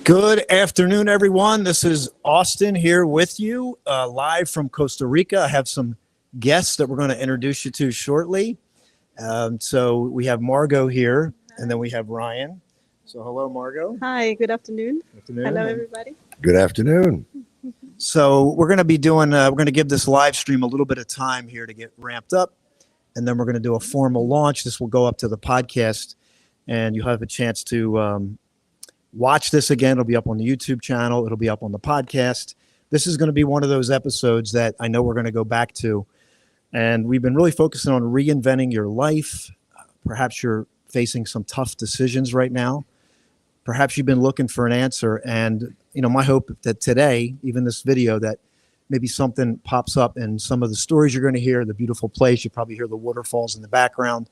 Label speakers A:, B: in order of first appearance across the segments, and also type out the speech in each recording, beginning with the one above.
A: Good afternoon, everyone. This is Austin here with you, live from Costa Rica. I have some guests that we're going to introduce you to shortly. So we have Margot here, and then we have Ryan. So hello, Margot.
B: Hi, good afternoon.
A: Good afternoon.
B: Hello, everybody.
C: Good afternoon.
A: So we're going to be doing, we're going to give this live stream a little bit of time here to get ramped up, and then we're going to do a formal launch. This will go up to the podcast, and you'll have a chance to watch this again. It'll be up on the YouTube channel. It'll be up on the podcast. This is going to be one of those episodes that I know we're going to go back to. And we've been really focusing on reinventing your life. Perhaps you're facing some tough decisions right now. Perhaps you've been looking for an answer. And, my hope that today, even this video, that maybe something pops up in some of the stories you're going to hear, the beautiful place. You probably hear the waterfalls in the background.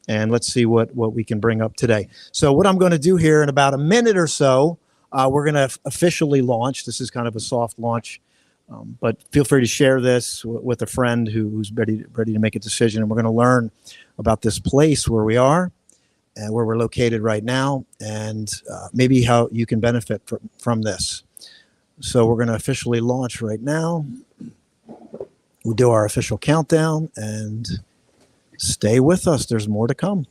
A: And let's see what we can bring up today. So what I'm going to do here in about a minute or so, we're going to officially launch. This is kind of a soft launch, but feel free to share this with a friend who's ready to make a decision. And we're going to learn about this place where we are and where we're located right now, and maybe how you can benefit from this. So we're going to officially launch right now. We'll do our official countdown and stay with us. There's more to come.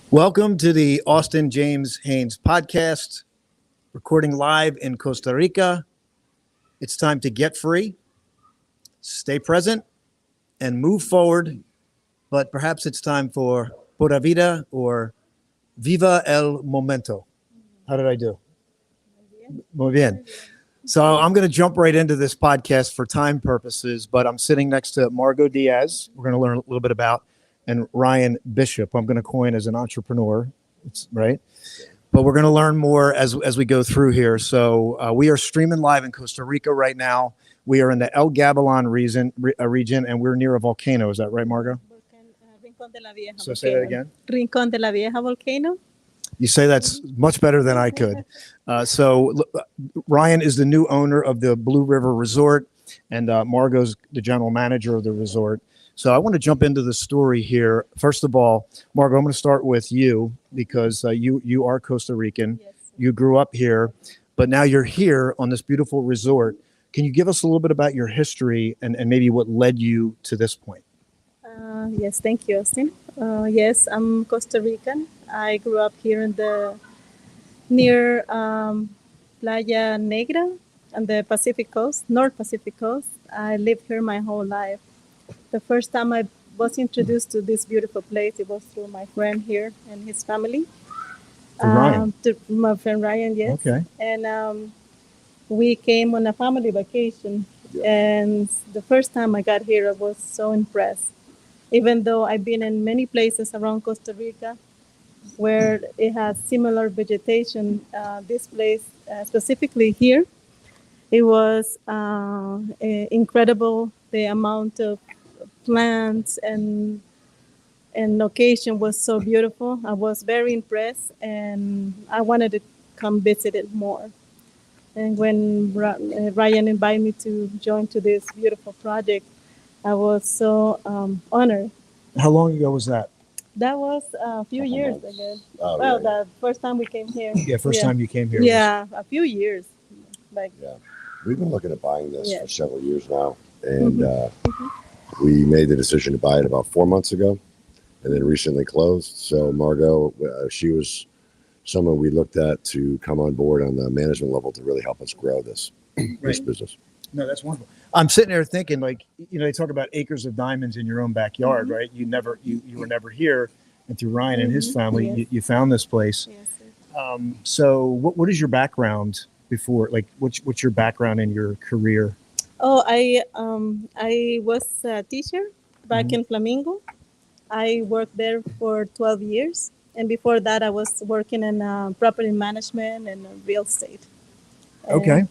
A: Welcome to the Austin James Haines podcast, recording live in Costa Rica. It's time to get free, stay present, and move forward. But perhaps it's time for Pura Vida or Viva el Momento. How did I do? Muy bien. So I'm going to jump right into this podcast for time purposes, but I'm sitting next to Margot Diaz. We're going to learn a little bit about, and Ryan Bishop, I'm going to coin as an entrepreneur, right? But we're going to learn more as we go through here. So we are streaming live in Costa Rica right now. We are in the El Gavilan region, and we're near a volcano. Is that right, Margot?
B: Rincón de la Vieja.
A: So say that again.
B: Rincón de la Vieja volcano.
A: You say that's much better than I could. So Ryan is the new owner of the Blue River Resort, and Margot's the general manager of the resort. So I want to jump into the story here. First of all, Margot, I'm going to start with you because you are Costa Rican.
B: Yes.
A: You grew up here, but now you're here on this beautiful resort. Can you give us a little bit about your history and maybe what led you to this point?
B: Yes, thank you, Austin. Yes, I'm Costa Rican. I grew up here near Playa Negra on the Pacific Coast, North Pacific Coast. I lived here my whole life. The first time I was introduced to this beautiful place, it was through my friend here and his family.
A: Ryan?
B: To my friend Ryan, yes.
A: Okay.
B: And we came on a family vacation. And the first time I got here, I was so impressed. Even though I've been in many places around Costa Rica where it has similar vegetation, this place, specifically here, it was incredible. The amount of plants and location was so beautiful. I was very impressed, and I wanted to come visit it more. And when Ryan invited me to join to this beautiful project, I was so honored.
A: How long ago was that?
B: That was a few years ago.
C: Oh,
B: Well,
C: yeah.
B: the first time we came here.
A: Yeah, first time you came here.
B: Yeah, a few years. Like,
C: Yeah. We've been looking at buying this
B: Yes.
C: for several years now. And we made the decision to buy it about 4 months ago and then recently closed. So Margot, she was someone we looked at to come on board on the management level to really help us grow this business.
A: No, that's wonderful. I'm sitting there thinking, like, they talk about acres of diamonds in your own backyard, right? You were never here, and through Ryan and his family,
B: Yes.
A: you found this place.
B: yes.
A: So what is your background before? Like, what's your background in your career?
B: Oh, I was a teacher back in Flamingo. I worked there for 12 years, and before that, I was working in property management and real estate.
A: Okay.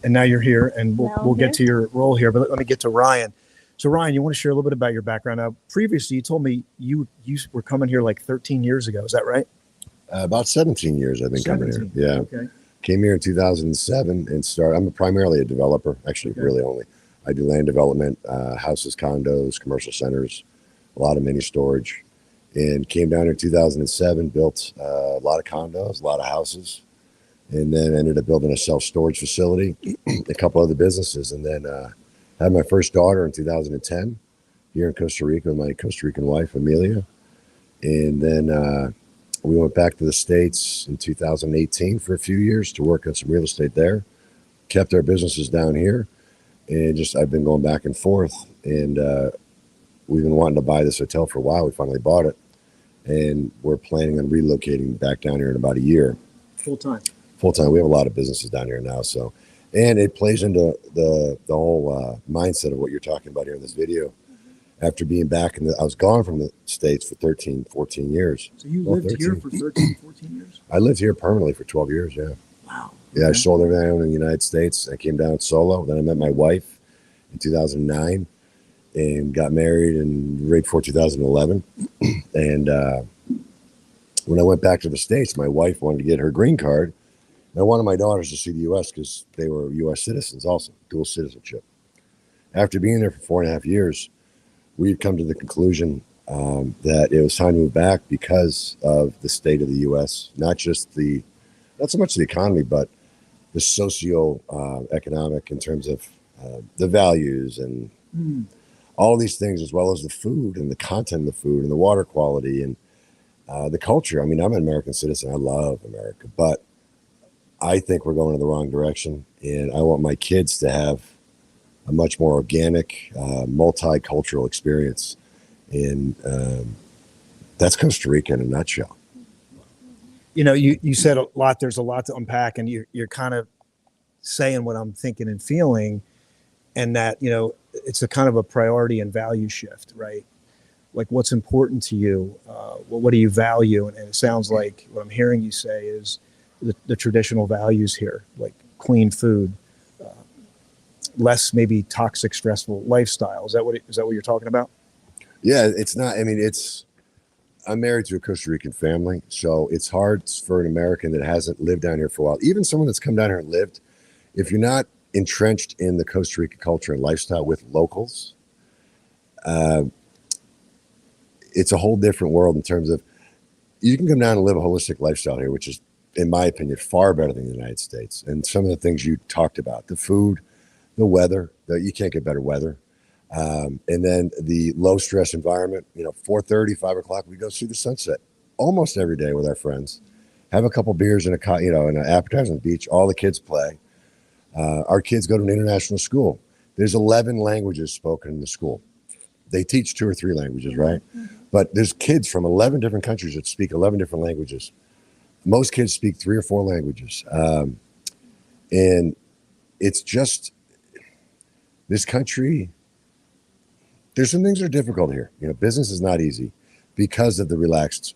A: And now you're here, and
B: Now
A: we'll
B: I'm
A: get to
B: here.
A: your role here. But let me get to Ryan. So Ryan, you want to share a little bit about your background? Now, previously, you told me you were coming here like 13 years ago. Is that right?
C: About 17 years I've been coming here.
A: 17.
C: Yeah.
A: Okay.
C: Came here in 2007 and started. I'm primarily a developer, actually,
A: Okay.
C: really only. I do land development, houses, condos, commercial centers, a lot of mini storage. And came down here in 2007, built a lot of condos, a lot of houses, and then ended up building a self-storage facility, a couple other businesses, and then had my first daughter in 2010 here in Costa Rica with my Costa Rican wife, Amelia. And then we went back to the States in 2018 for a few years to work on some real estate there. Kept our businesses down here, and just I've been going back and forth. And we've been wanting to buy this hotel for a while. We finally bought it, and we're planning on relocating back down here in about a year.
A: Full time.
C: Full time. We have a lot of businesses down here now, so and it plays into the whole mindset of what you're talking about here in this video. After being back I was gone from the States for 13, 14 years.
A: So you
C: Well,
A: lived here
C: 13.
A: for 13, 14 years?
C: I lived here permanently for 12 years, yeah.
A: Wow.
C: Yeah, I
A: Okay.
C: sold everything I owned in the United States. I came down solo. Then I met my wife in 2009 and got married in right before 2011. And when I went back to the States, my wife wanted to get her green card. And I wanted my daughters to see the U.S. because they were U.S. citizens also, dual citizenship. After being there for 4.5 years, we've come to the conclusion that it was time to move back because of the state of the U.S., not so much the economy, but the socio-economic in terms of the values and all these things, as well as the food and the content of the food and the water quality and the culture. I mean, I'm an American citizen. I love America, but I think we're going in the wrong direction. And I want my kids to have a much more organic, multicultural experience. And that's Costa Rica in a nutshell.
A: You know, you said a lot. There's a lot to unpack, and you're kind of saying what I'm thinking and feeling, and that, you know, it's a kind of a priority and value shift, right? Like, what's important to you? What do you value? And it sounds like what I'm hearing you say is the traditional values here, like clean food, less maybe toxic, stressful lifestyle. Is that what you're talking about?
C: Yeah, it's not. I mean, I'm married to a Costa Rican family, so it's hard for an American that hasn't lived down here for a while. Even someone that's come down here and lived, if you're not entrenched in the Costa Rican culture and lifestyle with locals, it's a whole different world in terms of you can come down and live a holistic lifestyle here, which is, in my opinion, far better than the United States. And some of the things you talked about, the food, the weather, you can't get better weather. And then the low stress environment, 4:30, 5 o'clock, we go see the sunset almost every day with our friends, have a couple beers and an appetizer on the beach. All the kids play. Our kids go to an international school. There's 11 languages spoken in the school. They teach 2 or 3 languages, right? But there's kids from 11 different countries that speak 11 different languages. Most kids speak 3 or 4 languages. And it's just this country, there's some things that are difficult here. Business is not easy because of the relaxed,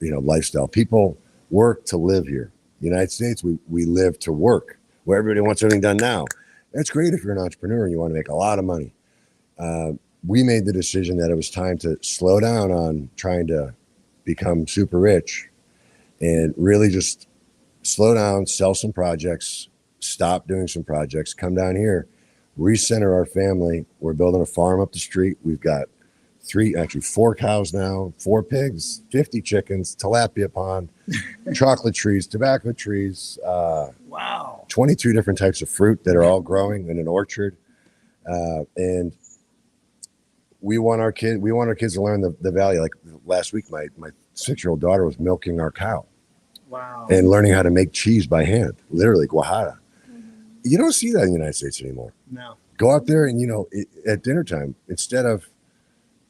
C: lifestyle. People work to live here. United States, we live to work, where everybody wants everything done now. That's great if you're an entrepreneur and you want to make a lot of money. We made the decision that it was time to slow down on trying to become super rich and really just slow down, sell some projects, stop doing some projects, come down here, recenter our family. We're building a farm up the street. We've got 4 cows now, 4 pigs, 50 chickens, tilapia pond, chocolate trees, tobacco trees.
A: Wow.
C: 22 different types of fruit that are all growing in an orchard. And we want our kids to learn the value. Like last week, my 6-year-old daughter was milking our cow.
A: Wow.
C: And learning how to make cheese by hand, literally guajada. You don't see that in the United States anymore.
A: No.
C: Go out there and, at dinner time, instead of,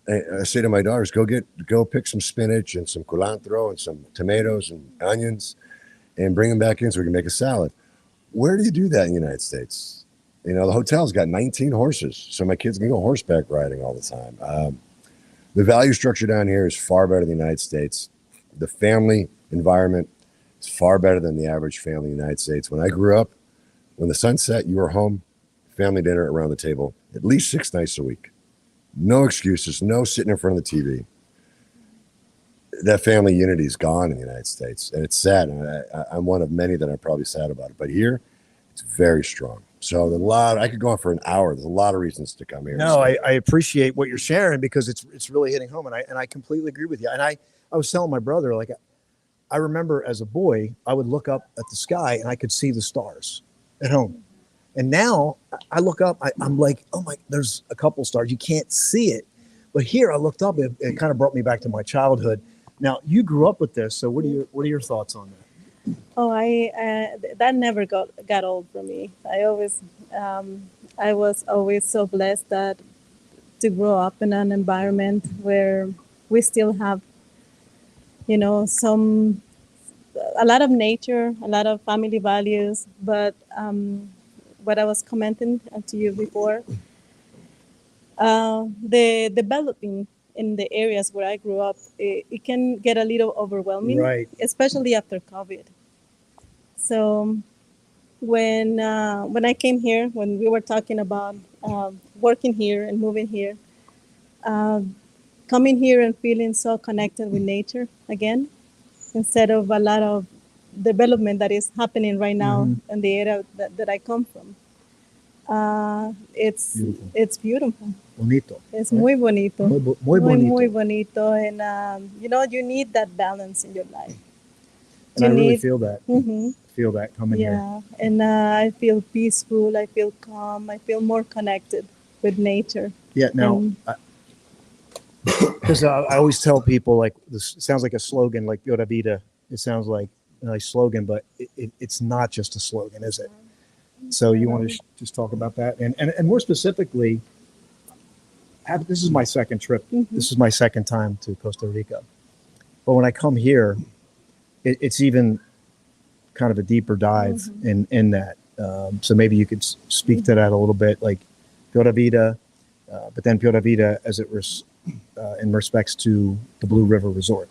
C: I say to my daughters, go pick some spinach and some culantro and some tomatoes and onions and bring them back in so we can make a salad. where do you do that in the United States? You know, the hotel's got 19 horses, so my kids can go horseback riding all the time. The value structure down here is far better than the United States. The family environment is far better than the average family in the United States. When I grew up, when the sun set, you were home, family dinner around the table, at least 6 nights a week. No excuses, no sitting in front of the TV. That family unity is gone in the United States, and it's sad. And I'm one of many that are probably sad about it. But here, it's very strong. So I could go on for an hour. There's a lot of reasons to come here.
A: No, I appreciate what you're sharing because it's really hitting home, and I completely agree with you. And I was telling my brother, like, I remember as a boy, I would look up at the sky and I could see the stars at home. And now I look up, I'm like, oh my, there's a couple stars. You can't see it. But here I looked up, it kind of brought me back to my childhood. Now, you grew up with this, so what are your thoughts on that?
B: Oh, that never got old for me. I was always so blessed that to grow up in an environment where we still have, you know, a lot of nature, a lot of family values. But what I was commenting to you before, the developing in the areas where I grew up, it can get a little overwhelming,
A: Right.
B: especially after COVID. So when I came here, when we were talking about working here and moving here, coming here and feeling so connected with nature again, instead of a lot of development that is happening right now in the area that I come from. It's beautiful.
A: Bonito.
B: Es muy bonito.
A: Muy bonito.
B: Muy bonito. And, you know, you need that balance in your life.
A: And I really feel that.
B: Mm-hmm.
A: Feel that coming here.
B: Yeah. And I feel peaceful. I feel calm. I feel more connected with nature.
A: Yeah. Now, because I always tell people, like, this sounds like a slogan, like Pura Vida. It sounds like a nice slogan, but it's not just a slogan, is it? So you want to just talk about that? And more specifically, this is my second trip.
B: Mm-hmm.
A: This is my second time to Costa Rica. But when I come here, it's even kind of a deeper dive in that. So maybe you could speak to that a little bit, like Pura Vida, but then Pura Vida as it was in respects to the Blue River Resort.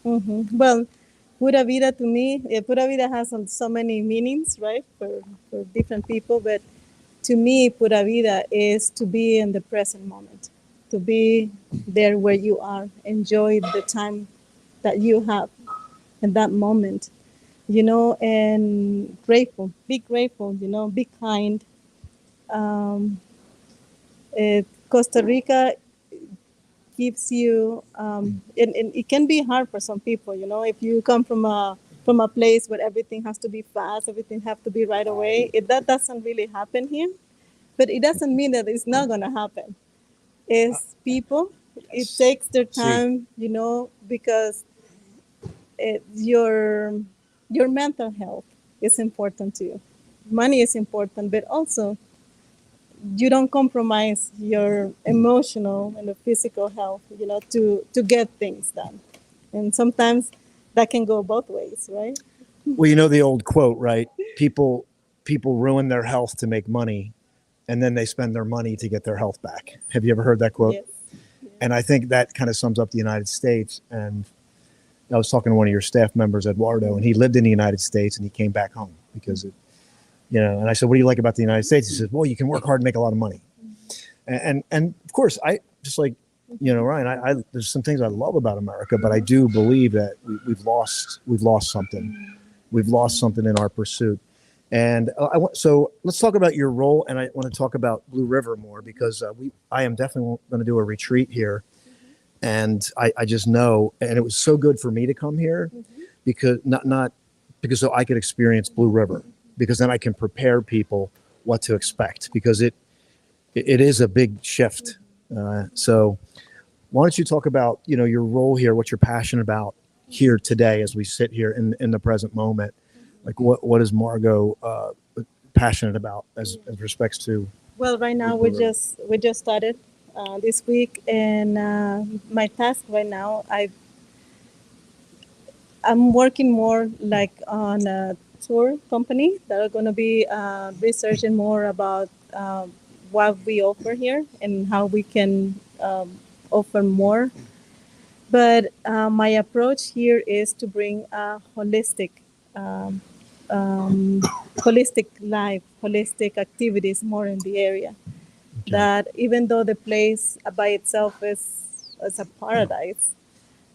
B: Mm-hmm. Well, Pura Vida to me, Pura Vida has so many meanings, right, for different people. But to me, Pura Vida is to be in the present moment, to be there where you are, enjoy the time that you have in that moment, you know, and grateful, be grateful, you know, be kind. Costa Rica gives you, and it can be hard for some people, you know, if you come from a place where everything has to be fast, everything has to be right away. That doesn't really happen here, but it doesn't mean that it's not going to happen. It's people, it takes their time, you know, because your mental health is important to you. Money is important, but also you don't compromise your emotional and the physical health, you know, to get things done. And sometimes that can go both ways, right?
A: Well, you know the old quote, right? People ruin their health to make money, and then they spend their money to get their health back. Have you ever heard that quote?
B: Yes.
A: And I think that kind of sums up the United States. And I was talking to one of your staff members, Eduardo, and he lived in the United States and he came back home because you know, and I said, what do you like about the United States? He says, well, you can work hard and make a lot of money. And of course, I just like, you know, Ryan, I there's some things I love about America, but I do believe that we've lost something. We've lost something in our pursuit. And so let's talk about your role. And I want to talk about Blue River more because I am definitely going to do a retreat here. And I just know, and it was so good for me to come here because not because so I could experience Blue River, because then I can prepare people what to expect, because it is a big shift. So why don't you talk about, you know, your role here, what you're passionate about here today as we sit here in the present moment? Like what is Margot passionate about as respects to?
B: Well, right now we just started this week, and my task right now, I'm working more like on tour company that are going to be researching more about what we offer here and how we can offer more. But my approach here is to bring a um, um, holistic life, holistic activities more in the area.
A: Okay.
B: That even though the place by itself is a paradise,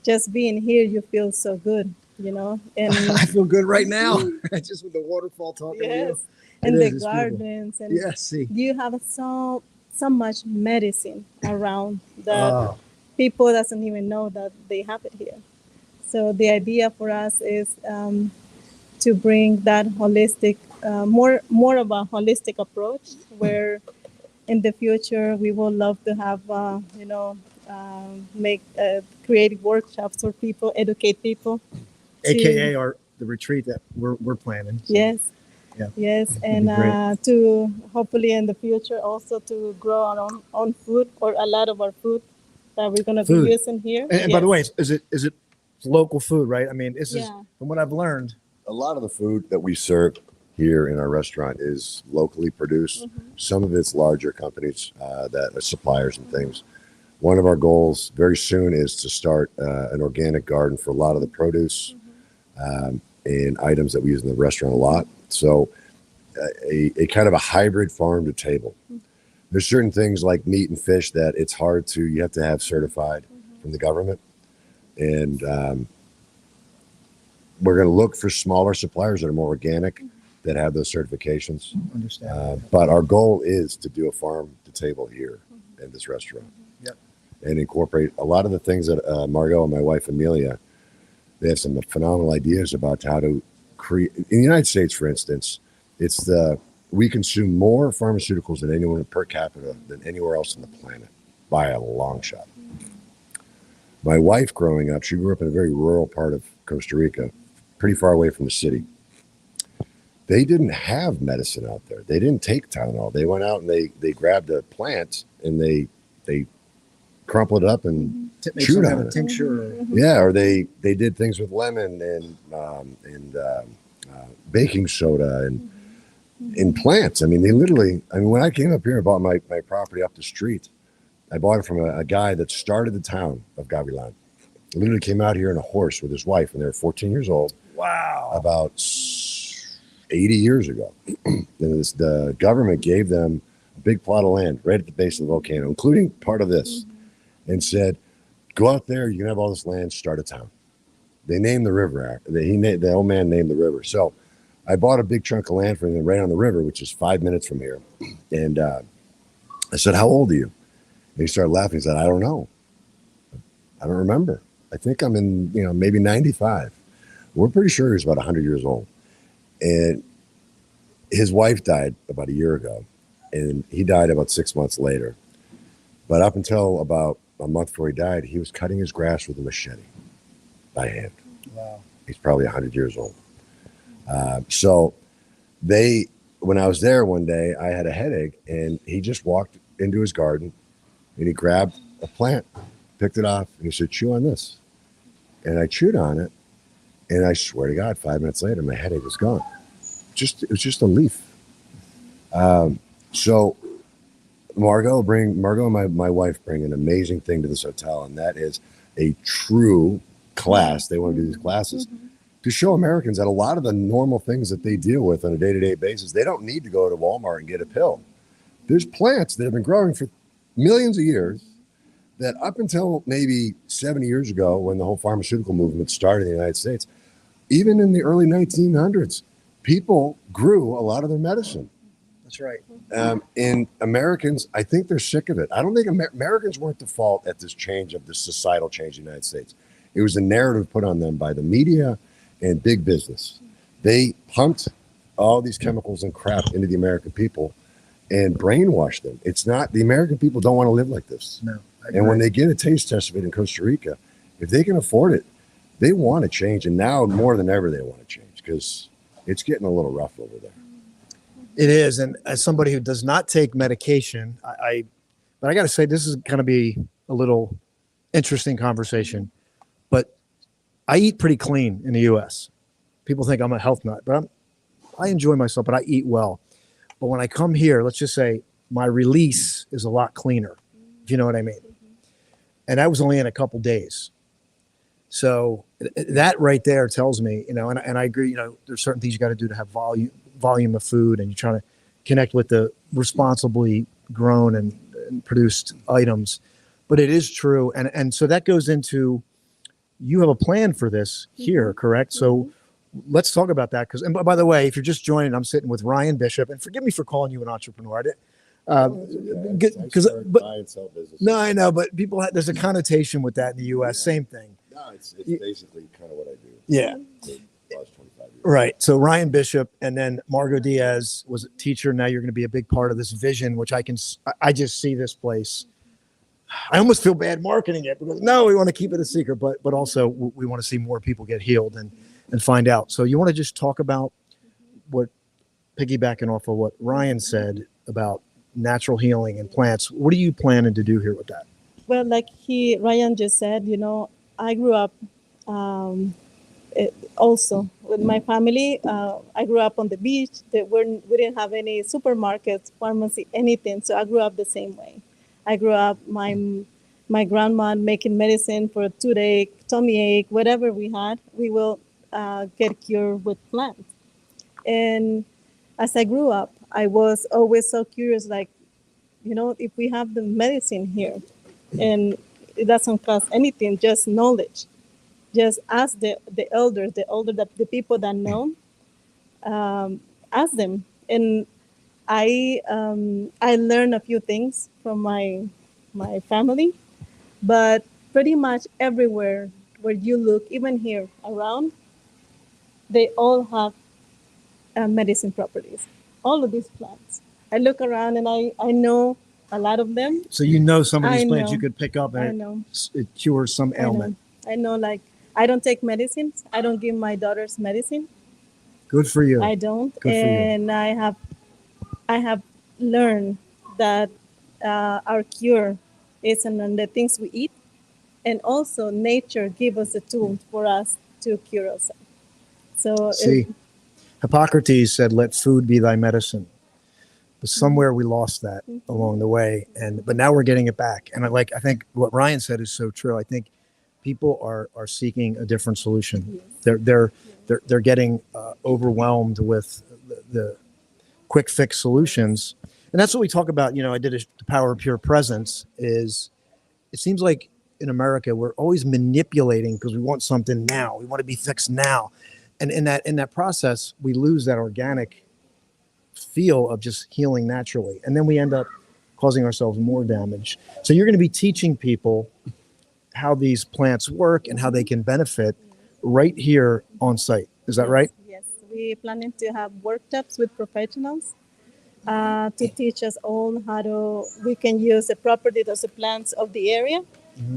B: just being here, you feel so good, you know. And
A: I feel good right now. Just with the waterfall talking to you.
B: yes, and
A: It
B: the
A: is, it's beautiful.
B: gardens, and
A: Yes, see.
B: you have so much medicine around that
A: Oh,
B: people doesn't even know that they have it here. So the idea for us is to bring that holistic, more of a holistic approach, where in the future we would love to have, make creative workshops for people, educate people.
A: AKA the retreat that we're planning. So,
B: Yes.
A: yeah.
B: Yes,
A: be
B: and
A: great.
B: to hopefully in the future also to grow our own food, or a lot of our food that we're going to be
A: Food.
B: using here.
A: And by the way, is it local food, right? I mean, this is
B: Yeah.
A: from what I've learned.
C: A lot of the food that we serve here in our restaurant is locally produced. Some of it's larger companies that are suppliers and things. One of our goals very soon is to start an organic garden for a lot of the produce and items that we use in the restaurant a lot. So a kind of a hybrid farm to table. There's certain things like meat and fish that it's hard to, you have to have certified from the government. And we're going to look for smaller suppliers that are more organic, that have those certifications.
A: Understand.
C: But our goal is to do a farm to table here in this restaurant.
A: Yep.
C: And incorporate a lot of the things that Margot and my wife Amelia, they have some phenomenal ideas about how to create. In the United States, for instance, we consume more pharmaceuticals than anyone per capita than anywhere else on the planet by a long shot. My wife, growing up, she grew up in a very rural part of Costa Rica, pretty far away from the city. They didn't have medicine out there. They didn't take Tylenol. They went out and they grabbed a plant and they crumpled it up and
A: Make
C: chewed
A: some
C: on
A: kind of
C: it.
A: tincture. Or,
C: Yeah, or they did things with lemon and baking soda and plants. I mean, when I came up here and bought my property up the street, I bought it from a guy that started the town of Gavilan. He literally came out here on a horse with his wife when they were 14 years old.
A: wow.
C: About 80 years ago. And the government gave them a big plot of land right at the base of the volcano, including part of this, and said, go out there, you can have all this land, start a town. They named the river. The old man named the river. So I bought a big chunk of land for him right on the river, which is 5 minutes from here. And I said, how old are you? And he started laughing. He said, I don't know. I don't remember. I think I'm in, maybe 95. We're pretty sure he's about 100 years old. And his wife died about a year ago, and he died about 6 months later. But up until about a month before he died, he was cutting his grass with a machete by hand.
A: Wow.
C: He's probably 100 years old. When I was there one day, I had a headache, and he just walked into his garden, and he grabbed a plant, picked it off, and he said, chew on this. And I chewed on it, and I swear to God, 5 minutes later, my headache was gone. It was just a leaf. So Margot and my wife bring an amazing thing to this hotel, and that is a true class. They want to do these classes to show Americans that a lot of the normal things that they deal with on a day-to-day basis, they don't need to go to Walmart and get a pill. There's plants that have been growing for millions of years that up until maybe 70 years ago, when the whole pharmaceutical movement started in the United States, even in the early 1900s, people grew a lot of their medicine.
A: That's right.
C: And Americans, I think they're sick of it. I don't think Americans weren't the fault at this change of this societal change in the United States. It was a narrative put on them by the media and big business. They pumped all these chemicals and crap into the American people and brainwashed them. It's not, the American people don't want to live like this.
A: No.
C: And when they get a taste test of it in Costa Rica, if they can afford it, they want to change. And now more than ever, they want to change because it's getting a little rough over there.
A: It is, and as somebody who does not take medication, but I got to say this is going to be a little interesting conversation. But I eat pretty clean in the U.S. People think I'm a health nut, but I enjoy myself, but I eat well. But when I come here, let's just say my release is a lot cleaner, if you know what I mean. And I was only in a couple days. So that right there tells me, and I agree, there's certain things you got to do to have volume of food, and you're trying to connect with the responsibly grown and produced items. But it is true. And so that goes into, you have a plan for this here, correct? So let's talk about that. And by the way, if you're just joining, I'm sitting with Ryan Bishop, and forgive me for calling you an entrepreneur. No, I know, but there's a connotation with that in the U.S. Same thing.
C: No, it's basically kind of what I do.
A: Yeah. Right. So Ryan Bishop, and then Margot Diaz was a teacher. Now you're going to be a big part of this vision, which I just see this place. I almost feel bad marketing it because no, we want to keep it a secret, but also we want to see more people get healed and find out. So you want to just talk about piggybacking off of what Ryan said about natural healing and plants. What are you planning to do here with that?
B: Well, like Ryan just said, I grew up also with my family. I grew up on the beach. We didn't have any supermarkets, pharmacy, anything. So I grew up the same way. I grew up my grandma making medicine for a toothache, tummy ache, whatever we had, we will get cured with plants. And as I grew up, I was always so curious, like, if we have the medicine here and it doesn't cost anything, just knowledge, just ask the elders, the people that know, ask them. And I learned a few things from my family, but pretty much everywhere where you look, even here around, they all have medicine properties. All of these plants. I look around and I know a lot of them.
A: So some of these plants you could pick up and it cures some ailment.
B: I know, like, I don't take medicines. I don't give my daughters medicine.
A: Good for you.
B: I don't.
A: Good
B: and I have learned that our cure is in the things we eat, and also nature gives us the tools for us to cure ourselves. So
A: Hippocrates said, "Let food be thy medicine." But somewhere we lost that along the way, but now we're getting it back. And I think what Ryan said is so true. I think people are seeking a different solution. Yes. They're getting overwhelmed with the quick fix solutions, and that's what we talk about. I did the power of pure presence. It seems like in America we're always manipulating because we want something now. We want to be fixed now, and in that process we lose that organic feel of just healing naturally, and then we end up causing ourselves more damage. So you're going to be teaching people how these plants work and how they can benefit right here on site. Is that right?
B: Yes. We're planning to have workshops with professionals to teach us all how we can use the properties of the plants of the area,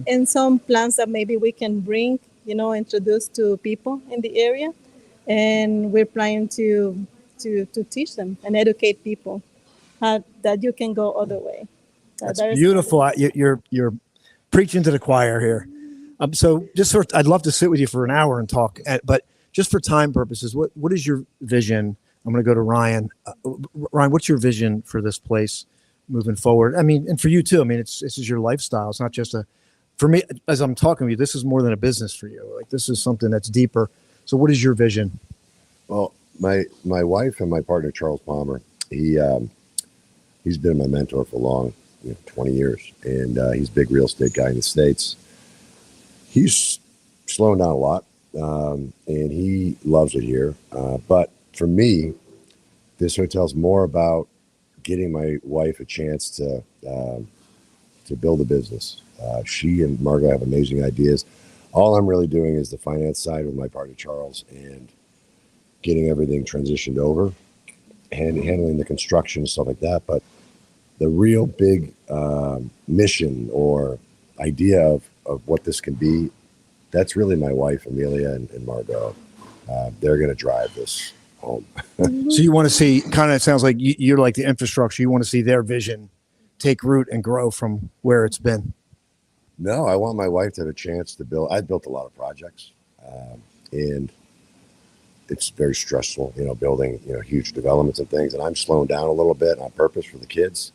B: and some plants that maybe we can bring, introduce to people in the area. And we're planning to teach them and educate people that you can go other way.
A: That's beautiful. You're preaching to the choir here. So I'd love to sit with you for an hour and talk, but just for time purposes, what is your vision? I'm going to go to Ryan. Ryan, what's your vision for this place moving forward? I mean, and for you too. I mean, this is your lifestyle. It's not just for me, as I'm talking to you, this is more than a business for you. Like, this is something that's deeper. So what is your vision?
C: Well, my wife and my partner, Charles Palmer, he's been my mentor for long, 20 years. And he's a big real estate guy in the States. He's slowing down a lot, and he loves it here. But for me, this hotel's more about getting my wife a chance to build a business. She and Margot have amazing ideas. All I'm really doing is the finance side with my partner, Charles, and getting everything transitioned over and handling the construction and stuff like that. But the real big mission or idea of what this can be, that's really my wife, Amelia, and Margot. They're going to drive this home.
A: So you want to see, kind of, it sounds like you're like the infrastructure. You want to see their vision take root and grow from where it's been.
C: No, I want my wife to have a chance to build. I've built a lot of projects, and it's very stressful, building, huge developments and things. And I'm slowing down a little bit on purpose for the kids.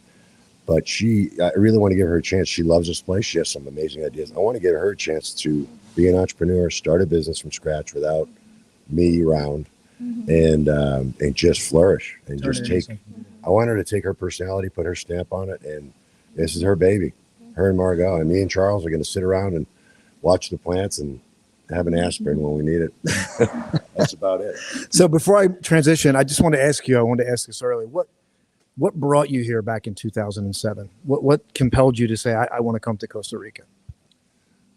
C: But I really want to give her a chance. She loves this place. She has some amazing ideas. I want to give her a chance to be an entrepreneur, start a business from scratch without me around, and just flourish and just take. I want her to take her personality, put her stamp on it, and this is her baby. Her and Margot and me and Charles are going to sit around and watch the plants and have an aspirin when we need it. That's about it.
A: So before I transition, I just want to ask you. I wanted to ask this earlier. What brought you here back in 2007? What compelled you to say, I want to come to Costa Rica?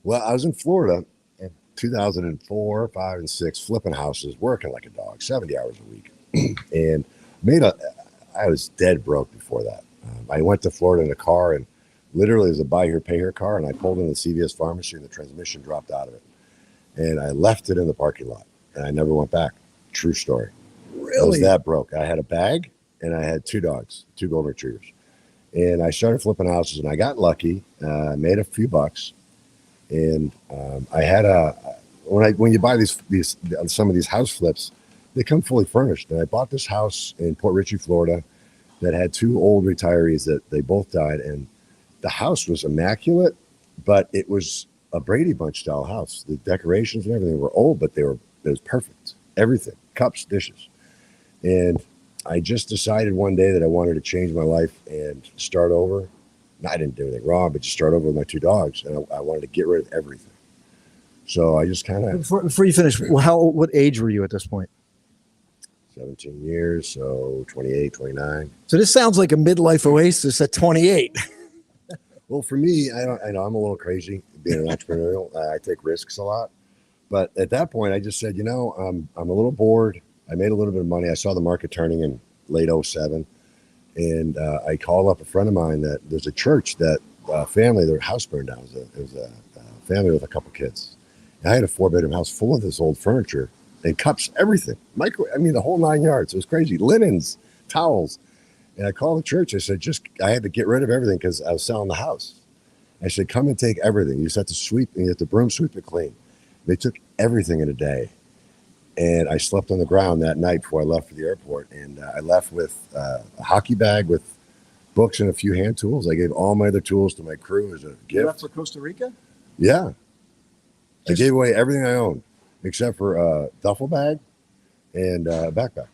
C: Well, I was in Florida in 2004, 5, and 6, flipping houses, working like a dog, 70 hours a week. And I was dead broke before that. I went to Florida in a car, and literally it was a buy here, pay here car. And I pulled in the CVS pharmacy and the transmission dropped out of it. And I left it in the parking lot and I never went back. True story.
A: Really?
C: I was that broke. I had a bag and I had 2 dogs, 2 golden retrievers. And I started flipping houses and I got lucky. I made a few bucks. And I had when you buy these some of these house flips, they come fully furnished. And I bought this house in Port Richey, Florida, that had 2 old retirees that they both died. And the house was immaculate, but it was a Brady Bunch style house. The decorations and everything were old, but it was perfect. Everything, cups, dishes. And I just decided one day that I wanted to change my life and start over. No, I didn't do anything wrong, but just start over with my 2 dogs. And I wanted to get rid of everything. So I just kind of...
A: Before you finish, what age were you at this point?
C: 17 years, so 28, 29.
A: So this sounds like a midlife Oasis at 28.
C: Well, for me, I know I'm a little crazy being an entrepreneurial. I take risks a lot. But at that point, I just said, I'm a little bored. I made a little bit of money. I saw the market turning in late 07. And I called up a friend of mine that there's a church that family, their house burned down. It was a family with a couple kids. And I had a 4-bedroom house full of this old furniture and cups, everything. The whole 9 yards. It was crazy. Linens, towels. And I called the church. I said, I had to get rid of everything because I was selling the house. I said, come and take everything. You just have to sweep, and you have to broom sweep it clean. They took everything in a day. And I slept on the ground that night before I left for the airport. And I left with a hockey bag with books and a few hand tools. I gave all my other tools to my crew as a gift.
A: You left for Costa Rica?
C: Yeah. I gave away everything I owned except for a duffel bag and a backpack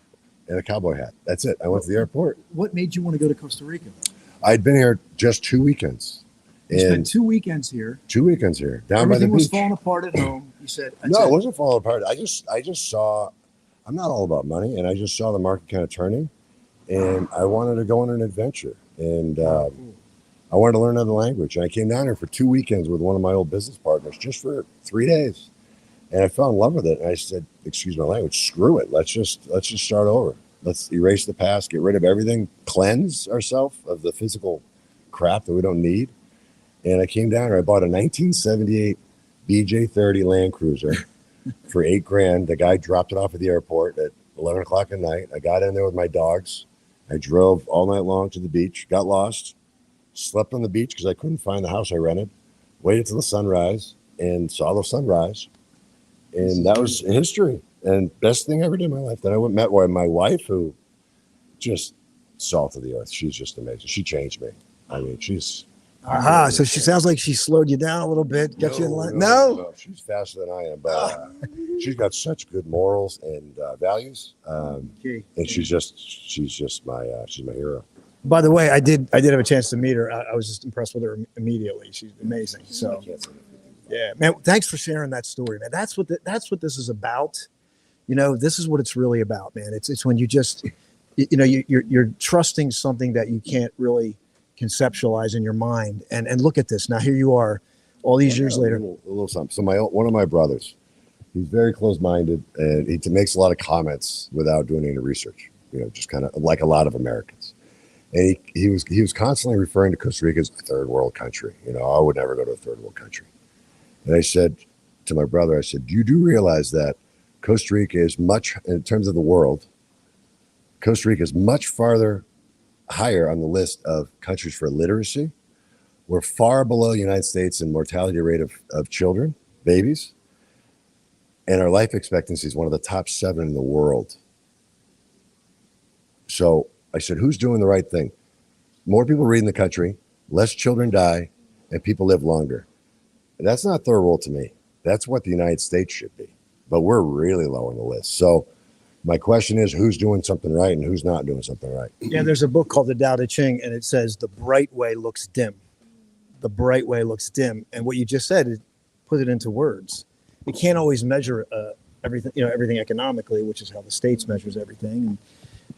C: and a cowboy hat. That's it. I went to the airport.
A: What made you want to go to Costa Rica?
C: I'd been here just 2 weekends.
A: You spent 2 weekends here.
C: 2 weekends here, down by the beach.
A: Everything was falling apart at home. You said,
C: no, it wasn't falling apart. I just saw, I'm not all about money, and I just saw the market kind of turning, and I wanted to go on an adventure, and I wanted to learn another language. And I came down here for 2 weekends with one of my old business partners, just for 3 days, and I fell in love with it. And I said, excuse my language, screw it. Let's just start over. Let's erase the past, get rid of everything, cleanse ourselves of the physical crap that we don't need. And I came down here. I bought a 1978 BJ30 Land Cruiser for $8,000. The guy dropped it off at the airport at 11 o'clock at night. I got in there with my dogs. I drove all night long to the beach, got lost, slept on the beach because I couldn't find the house I rented, waited till the sunrise and saw the sunrise. And that was history. And best thing I ever did in my life. Then I went and met my wife, who just salt of the earth. She's just amazing. She changed me. I mean, she's...
A: So she sounds like she slowed you down a little bit, got you in line. No,
C: she's faster than I am, but she's got such good morals and values. And she's my hero.
A: By the way, I did have a chance to meet her. I was just impressed with her immediately. She's amazing. So, yeah, man, thanks for sharing that story, man. That's what this is about. This is what it's really about, man. It's when you just, you're trusting something that you can't really conceptualize in your mind, and look at this. Now here you are, all these years later.
C: A little something. So one of my brothers, he's very close-minded, and he makes a lot of comments without doing any research. Just kind of like a lot of Americans. And he was constantly referring to Costa Rica as a third world country. I would never go to a third world country. And I said to my brother, I said, you do realize that Costa Rica is much, in terms of the world, Costa Rica is much farther higher on the list of countries for literacy. We're far below the United States in mortality rate of children, babies. and our life expectancy is one of the top 7 in the world. So I said, who's doing the right thing? More people read in the country, less children die, and people live longer. That's not third world to me. That's what the United States should be. But we're really low on the list. So my question is, who's doing something right and who's not doing something right?
A: Yeah, there's a book called The Tao Te Ching, and it says the bright way looks dim. The bright way looks dim. And what you just said is put it into words. You can't always measure everything economically, which is how the States measures everything. And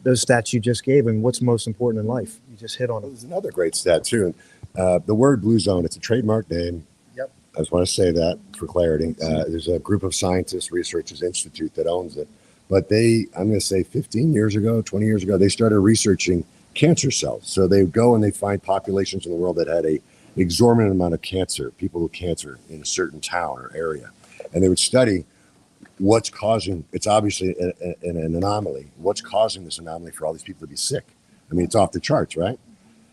A: those stats you just gave, and what's most important in life, you just hit on it.
C: There's another great stat too. The word Blue Zone, it's a trademark name.
A: Yep.
C: I just want to say that for clarity. There's a group of scientists, researchers institute that owns it. But I'm going to say 15 years ago, 20 years ago, they started researching cancer cells. So they go and they find populations in the world that had a exorbitant amount of cancer, people with cancer in a certain town or area. And they would study what's causing, it's obviously an anomaly, what's causing this anomaly for all these people to be sick. I mean, it's off the charts, right?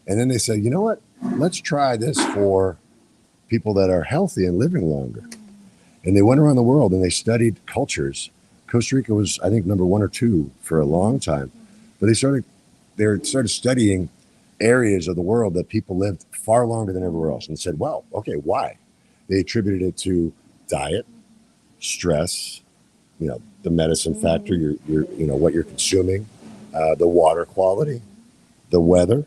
C: And then they say, you know what, let's try this for people that are healthy and living longer. And they went around the world and they studied cultures. Costa Rica was, I think, number 1 or 2 for a long time. But they started studying areas of the world that people lived far longer than everywhere else, and said, well, okay, why? They attributed it to diet, stress, the medicine factor, what you're consuming, the water quality, the weather,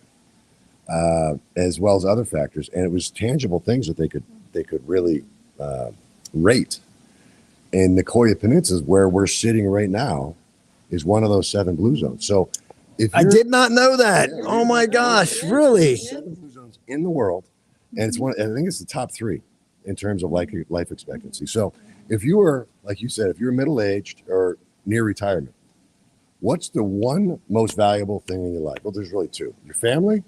C: as well as other factors. And it was tangible things that they could really rate. And Nicoya Peninsula, where we're sitting right now, is one of those 7 blue zones. So
A: I did not know that. Yeah, oh my gosh, really?
C: 7 blue zones in the world. And it's I think it's the top 3 in terms of life expectancy. So if you were, like you said, if you're middle-aged or near retirement, what's the one most valuable thing in your life? Well, there's really 2. Your family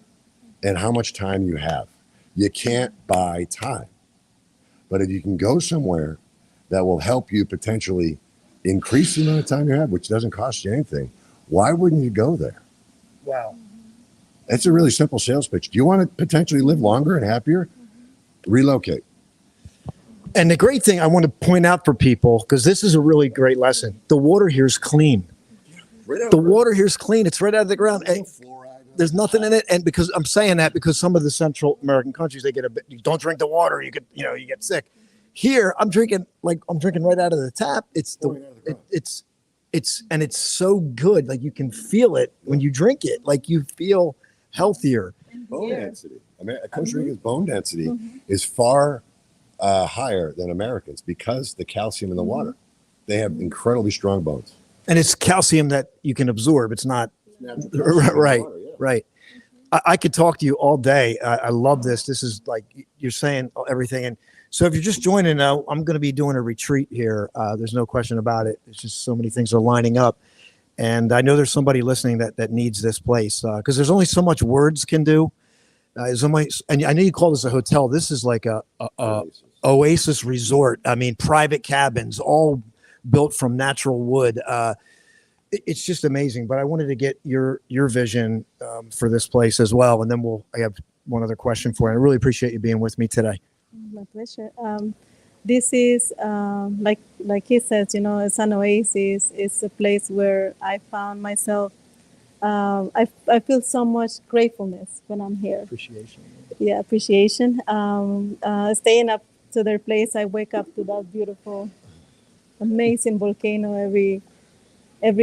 C: and how much time you have. You can't buy time. But if you can go somewhere that will help you potentially increase the amount of time you have, which doesn't cost you anything, why wouldn't you go there?
A: Wow.
C: That's a really simple sales pitch. Do you want to potentially live longer and happier? Relocate.
A: And the great thing I want to point out for people, because this is a really great lesson, the water here is clean. The water here is clean. It's right out of the ground. There's nothing in it. And because I'm saying that because some of the Central American countries, they get you don't drink the water, you get sick. Here, I'm drinking right out of the tap. It's so good. Like you can feel it when you drink it. Like you feel healthier.
C: Bone density. Costa Rica's bone density is far higher than Americans because the calcium in the water. They have incredibly strong bones. And
A: it's calcium that you can absorb. It's not right. Water, yeah. Right. I could talk to you all day. I love this. This is like you're saying everything. And so if you're just joining now, I'm going to be doing a retreat here. There's no question about it. It's just so many things are lining up. And I know there's somebody listening that needs this place because there's only so much words can do. And I know you call this a hotel. This is like a Oasis resort. I mean, private cabins, all built from natural wood. It's just amazing. But I wanted to get your vision for this place as well. And then I have one other question for you. I really appreciate you being with me today.
B: My pleasure. This is like he says, it's an oasis. It's a place where I found myself. I feel so much gratefulness when I'm here.
A: Appreciation.
B: Yeah, appreciation. Staying up to their place, I wake up to that beautiful, amazing volcano every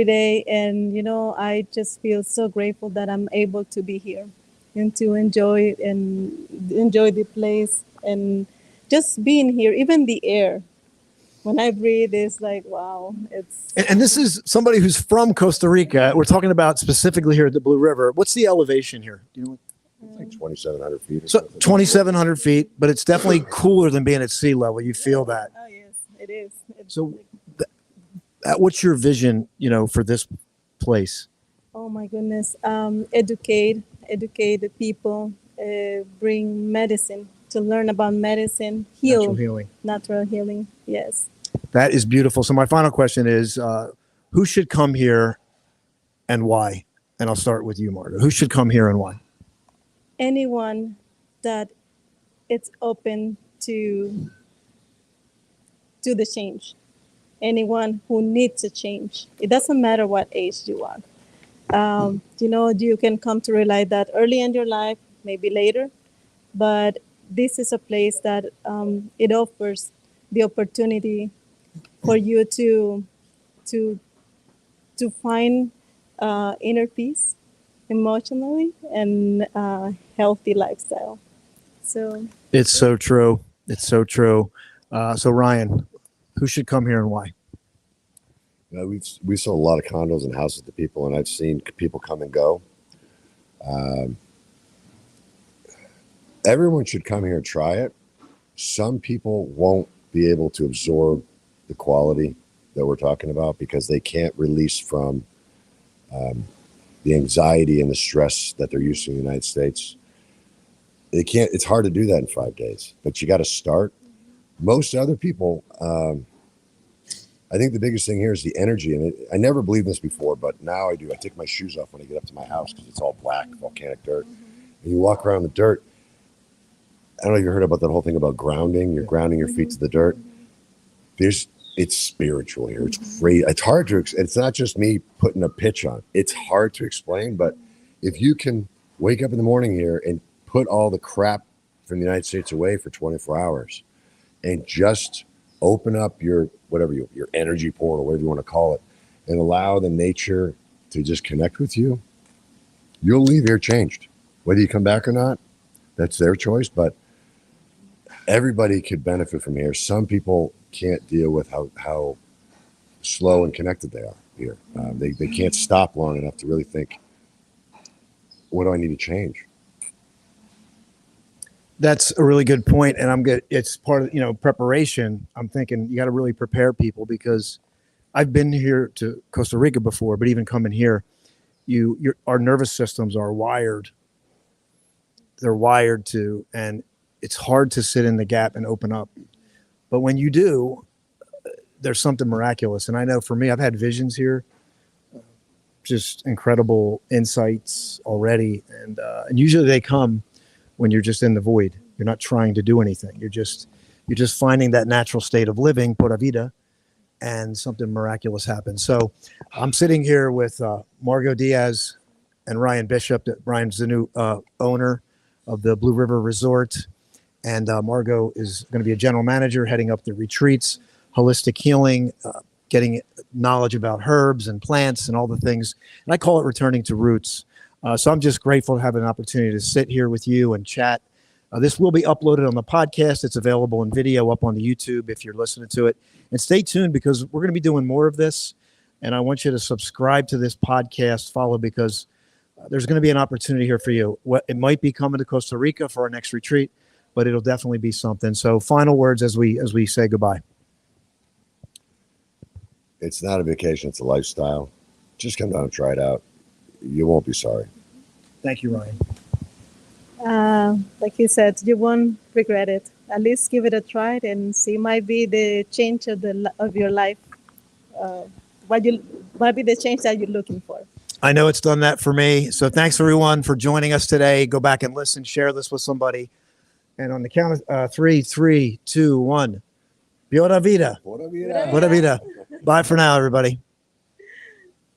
B: day, and I just feel so grateful that I'm able to be here and to enjoy the place. And just being here, even the air, when I breathe, it's like, wow.
A: And this is somebody who's from Costa Rica. We're talking about specifically here at the Blue River. What's the elevation here? Do you know?
C: It's like 2,700 feet.
A: So 2,700 feet, but it's definitely cooler than being at sea level. You feel that.
B: Oh, yes, it is.
A: So what's your vision, for this place?
B: Oh, my goodness. Educate the people, bring medicine. To learn about medicine, natural healing. Yes.
A: That is beautiful. So my final question is, who should come here and why? And I'll start with you, Margo. Who should come here and why?
B: Anyone that it's open to the change. anyone who needs a change. It doesn't matter what age you are. You can come to realize that early in your life, maybe later, but this is a place that it offers the opportunity for you to find inner peace emotionally and healthy lifestyle. So
A: It's so true. It's so true. So Ryan, who should come here and why?
C: We sold a lot of condos and houses to people, and I've seen people come and go. Everyone should come here and try it. Some people won't be able to absorb the quality that we're talking about because they can't release from the anxiety and the stress that they're used to in the United States. They can't. It's hard to do that in 5 days, but you got to start. Most other people, I think the biggest thing here is the energy. And I never believed this before, but now I do. I take my shoes off when I get up to my house because it's all black, volcanic dirt. And you walk around the dirt. I don't know if you heard about that whole thing about grounding. You're grounding your feet to the dirt. It's spiritual here. It's great. It's hard to. It's not just me putting a pitch on. It's hard to explain. But if you can wake up in the morning here and put all the crap from the United States away for 24 hours, and just open up your your energy portal, whatever you want to call it, and allow the nature to just connect with you, you'll leave here changed. Whether you come back or not, that's their choice. But everybody could benefit from here. Some people can't deal with how slow and connected they are here. They can't stop long enough to really think, what do I need to change?
A: That's a really good point, and I'm good. It's part of preparation. I'm thinking you got to really prepare people because I've been here to Costa Rica before, but even coming here, our nervous systems are wired. They're wired to, and it's hard to sit in the gap and open up. But when you do, there's something miraculous. And I know for me, I've had visions here, just incredible insights already, and usually they come when you're just in the void. You're not trying to do anything. You're just finding that natural state of living, Pura Vida, and something miraculous happens. So I'm sitting here with Margot Diaz and Ryan Bishop. Ryan's the new owner of the Blue River Resort. And Margot is going to be a general manager heading up the retreats, holistic healing, getting knowledge about herbs and plants and all the things. And I call it returning to roots. So I'm just grateful to have an opportunity to sit here with you and chat. This will be uploaded on the podcast. It's available in video up on the YouTube if you're listening to it. And stay tuned because we're going to be doing more of this. And I want you to subscribe to this podcast, follow, because there's going to be an opportunity here for you. It might be coming to Costa Rica for our next retreat, but it'll definitely be something. So final words as we say goodbye.
C: It's not a vacation. It's a lifestyle. Just come down and try it out. You won't be sorry.
A: Thank you, Ryan.
B: Like you said, you won't regret it. At least give it a try and see. Might be the change of your life. Might be the change that you're looking for.
A: I know it's done that for me. So thanks everyone for joining us today. Go back and listen. Share this with somebody. And on the count of 3, 2, 1. Pura Vida.
C: Pura Vida.
A: Pura Vida. Bye for now, everybody.